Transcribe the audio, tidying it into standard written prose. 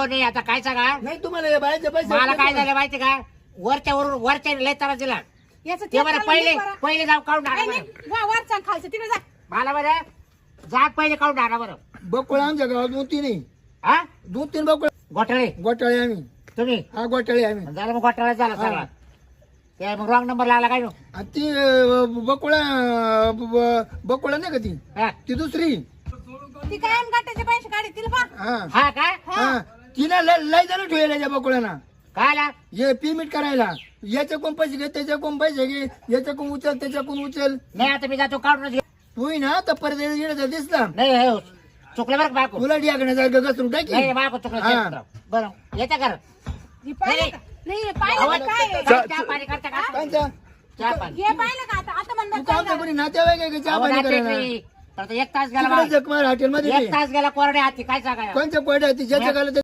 हो नाही आता काय सांगा नाही तुम्हाला या बायाचे पैसे मला काय झालं माहिती का वरच्या लय तारा दिला याचं ते बरं पहिले जाऊ काढून नाही, आणा नाही, बरं. वा, वरचा आणि खालचा तिकडे जा. मला बरं जाग पहिले काढून आणा बरं बकुळा आमच्या गावात 2-3 हा 2-3 बकुळा गोठाळे गोटाळे आम्ही तुम्ही हा गोटाळे आम्ही झालं मग गोठाळे झाला सगळा ते मग रॉंग नंबर लागला काय नो आणि ती बकुळा नाही का ती हा ती दुसरी ती कायम गाठाचे पैसे काढे तिला पा हा हा काय हा तिला लय जण ठेवले त्या बकुळ्याना काय आला हे पेमेंट करायला याच्या कोण पैसे घे त्याच्या कोण पैसे घे याच्या कोण उचल त्याच्या कोण उचल नाही आता मी जातो काढूनच घे तू ना तर परत येण्याचा दिसला नाही हे चुकलं बरं का बायको तुला डियाकण्याचा घसरून टाकी नाही बायको चुकलं हा. ते बरं येते कर ही पाहिलं नाही. का? नाही पाहिलं का काय चहा पाणी करता का कांचा चहा पाणी हे पाहिलं का आता आता तू म्हणलं कामचा कोणी नातेवाईक आहे का चहा अहो, पाणी नाते करायला नाही. तर आता एक तास गेला तिकडे बा. जखमार हॉटेल मध्ये एक तास गेला कोरडे हाती काय सांगाय कोणत्या कोड्या ती ज्याच्या गाला